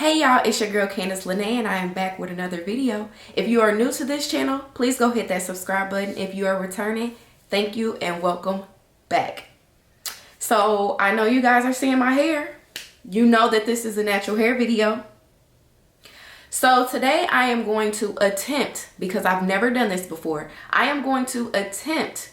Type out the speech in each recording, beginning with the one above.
Hey y'all, it's your girl Candace Lene and I am back with another video. If you are new to this channel, please go hit that subscribe button. If you are returning, thank you and welcome back. So I know you guys are seeing my hair. You know that this is a natural hair video. So today I am going to attempt, because I've never done this before, I am going to attempt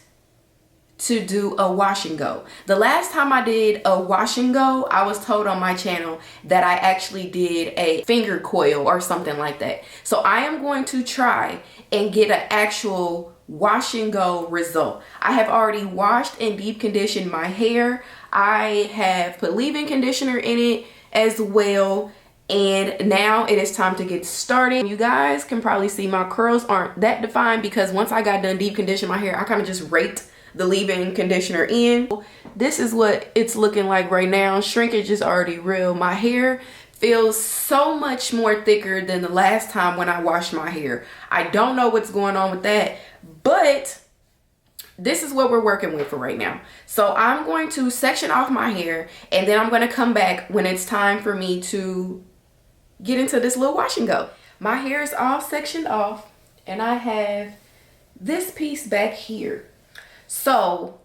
to do a wash and go. The last time I did a wash and go, I was told on my channel that I actually did a finger coil or something like that. So I am going to try and get an actual wash and go result. I have already washed and deep conditioned my hair. I have put leave-in conditioner in it as well. And now it is time to get started. You guys can probably see my curls aren't that defined because once I got done deep conditioning my hair, I kind of just raked the leave-in conditioner in. This is what it's looking like right now. Shrinkage is already real. My hair feels so much more thicker than the last time when I washed my hair. I don't know what's going on with that, but this is what we're working with for right now. So I'm going to section off my hair and then I'm going to come back when it's time for me to get into this little wash and go. My hair is all sectioned off and I have this piece back here. So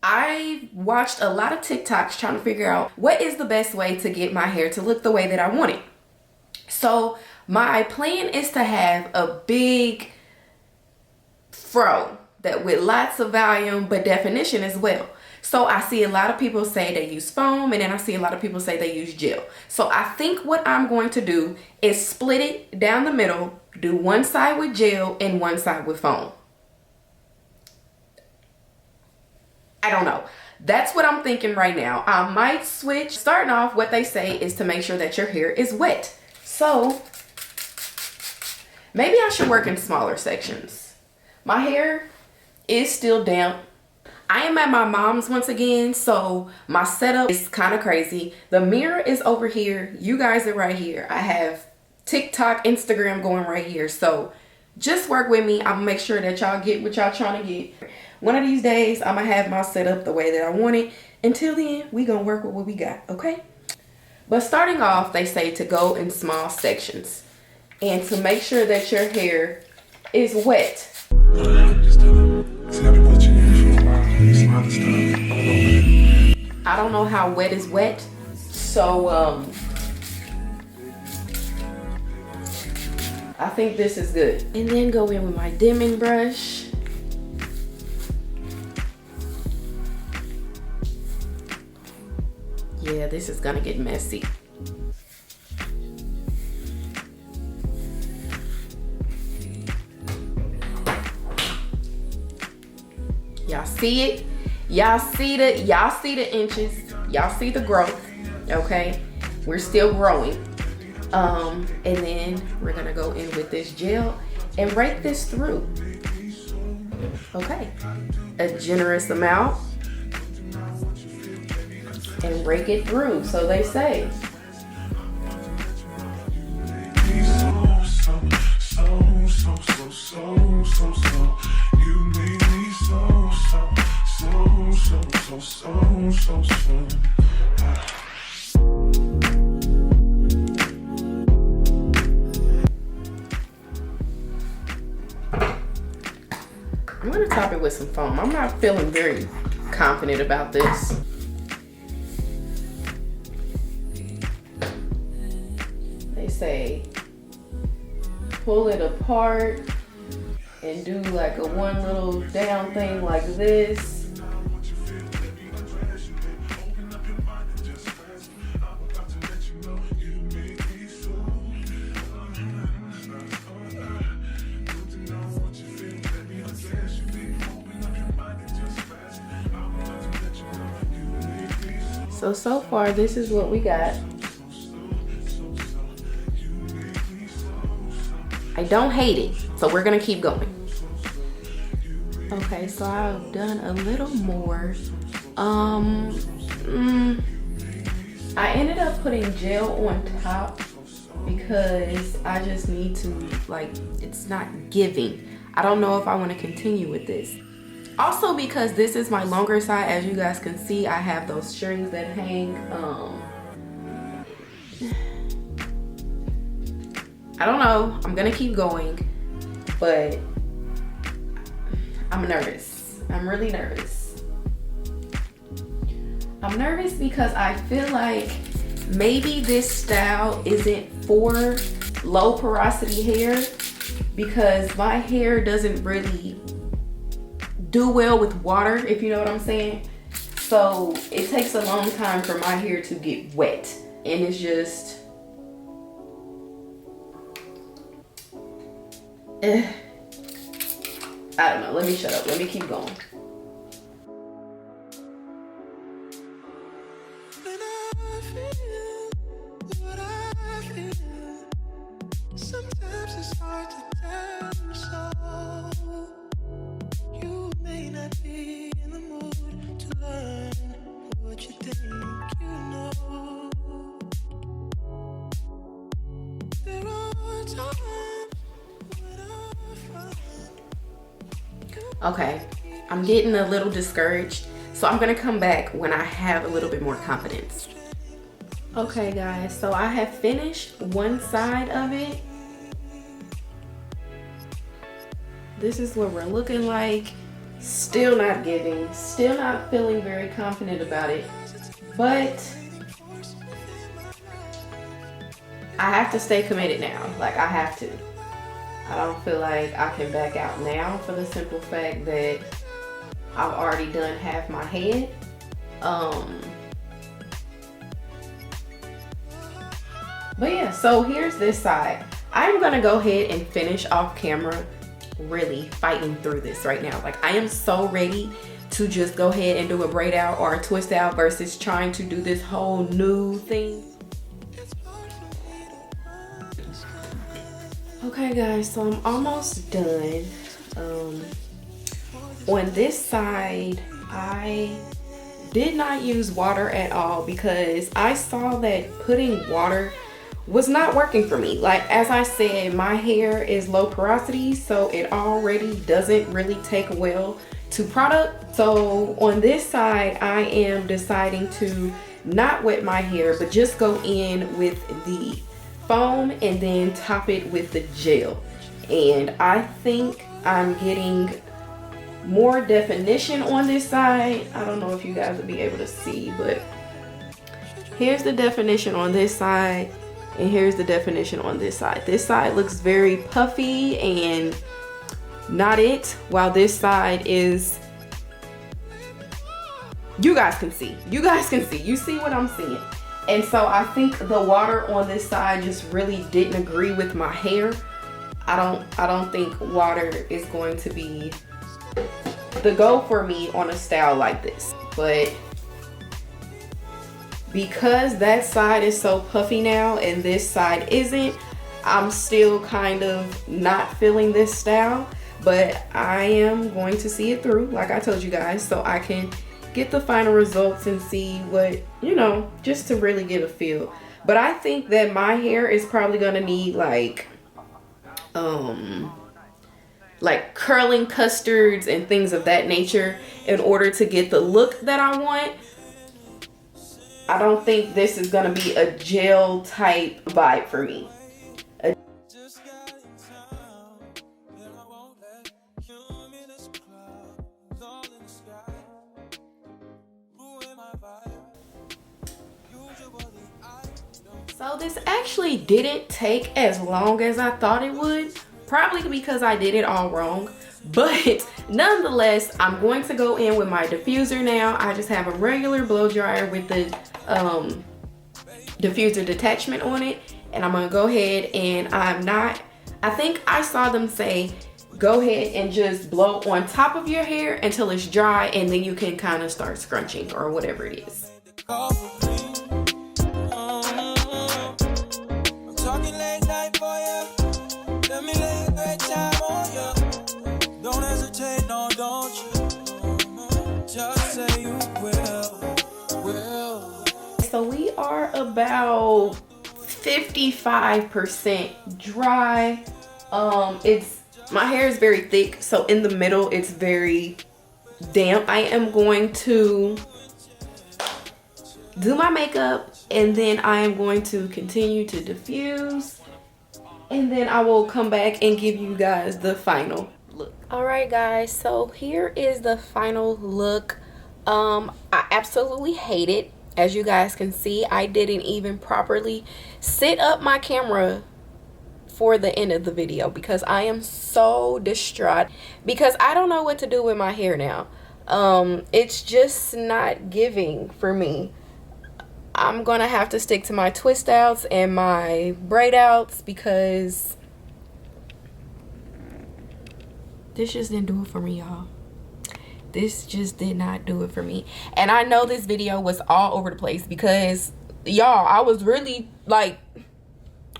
I watched a lot of TikToks trying to figure out what is the best way to get my hair to look the way that I want it. So my plan is to have a big fro that with lots of volume but definition as well. So I see a lot of people say they use foam and then I see a lot of people say they use gel. So I think what I'm going to do is split it down the middle, do one side with gel and one side with foam. I don't know. That's what I'm thinking right now. I might switch. Starting off, what they say is to make sure that your hair is wet. So maybe I should work in smaller sections. My hair is still damp. I am at my mom's once again, so my setup is kind of crazy. The mirror is over here. You guys are right here. I have TikTok, Instagram going right here. So just work with me. I'm gonna make sure that y'all get what y'all trying to get. One of these days, I'm gonna have my setup the way that I want it. Until then, we gonna work with what we got, okay? But starting off, they say to go in small sections and to make sure that your hair is wet. I don't know how wet is wet, so I think this is good. And then go in with my dimming brush. Yeah, this is gonna get messy. Y'all see it? Y'all see the inches. Y'all see the growth, okay? We're still growing. And then we're gonna go in with this gel and rake this through. Okay, a generous amount. And rake it through, so they say. I'm gonna top it with some foam. I'm not feeling very confident about this. Say pull it apart and do like a one little down thing like this. So far this is what we got. I don't hate it, so we're gonna keep going. Okay, so I've done a little more. I ended up putting gel on top because I just need to, like, it's not giving. I don't know if I want to continue with this. Also, because this is my longer side, as you guys can see, I have those strings that hang I don't know. I'm gonna keep going, but I'm nervous. I'm really nervous. I'm nervous because I feel like maybe this style isn't for low porosity hair, because my hair doesn't really do well with water, if you know what I'm saying. So it takes a long time for my hair to get wet, and it's just I don't know. Let me shut up. Let me keep going. Sometimes it's hard to tell you so. You may not be in the mood to learn what you think you know. There are times when I find. Okay, I'm getting a little discouraged, so I'm gonna come back when I have a little bit more confidence. Okay guys, so I have finished one side of it. This is what we're looking like. Still not giving, still not feeling very confident about it, but I have to stay committed now. Like, I have to. I don't feel like I can back out now, for the simple fact that I've already done half my head. But yeah, so here's this side. I'm gonna go ahead and finish off camera really fighting through this right now. Like, I am so ready to just go ahead and do a braid out or a twist out versus trying to do this whole new thing. Okay guys, so I'm almost done. On this side, I did not use water at all because I saw that putting water was not working for me. Like, as I said, my hair is low porosity, so it already doesn't really take well to product. So on this side, I am deciding to not wet my hair, but just go in with the foam and then top it with the gel. And I think I'm getting more definition on this side. I don't know if you guys will be able to see, but here's the definition on this side, and here's the definition on this side. This side looks very puffy and not it, while this side is, you guys can see, you see what I'm seeing. And so I think the water on this side just really didn't agree with my hair. I don't think water is going to be the go for me on a style like this. But because that side is so puffy now and this side isn't, I'm still kind of not feeling this style, but I am going to see it through, like I told you guys, so I can get the final results and see what, you know, just to really get a feel. But I think that my hair is probably gonna need like curling custards and things of that nature in order to get the look that I want. I don't think this is gonna be a gel type vibe for me. So this actually didn't take as long as I thought it would, probably because I did it all wrong. But nonetheless, I'm going to go in with my diffuser now. I just have a regular blow dryer with the diffuser detachment on it, and I'm gonna go ahead and I think I saw them say go ahead and just blow on top of your hair until it's dry, and then you can kind of start scrunching or whatever it is. So we are about 55% dry. My hair is very thick, so in the middle it's very damp. I am going to do my makeup, and then I am going to continue to diffuse and then I will come back and give you guys the final look. All right, guys, so here is the final look. I absolutely hate it. As you guys can see, I didn't even properly set up my camera for the end of the video because I am so distraught because I don't know what to do with my hair now. It's just not giving for me. I'm gonna have to stick to my twist outs and my braid outs because this just didn't do it for me, y'all. This just did not do it for me. And I know this video was all over the place because, y'all, I was really like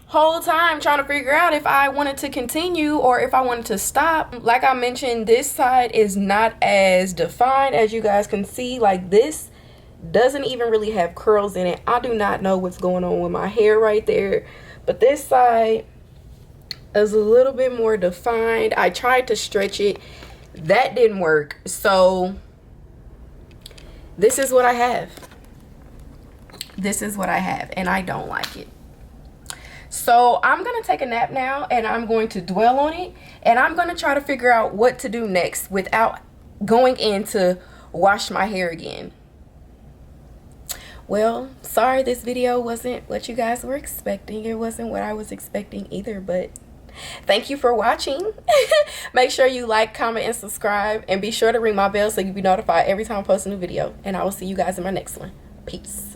whole time trying to figure out if I wanted to continue or if I wanted to stop. Like I mentioned, this side is not as defined as you guys can see. Like, this doesn't even really have curls in it. I do not know what's going on with my hair right there, but this side is a little bit more defined. I tried to stretch it, that didn't work, so this is what I have. This is what I have, and I don't like it. So I'm gonna take a nap now, and I'm going to dwell on it, and I'm gonna try to figure out what to do next without going in to wash my hair again. Well, sorry this video wasn't what you guys were expecting. It wasn't what I was expecting either, but thank you for watching. Make sure you like, comment, and subscribe, and be sure to ring my bell so you'll be notified every time I post a new video. And I will see you guys in my next one. Peace.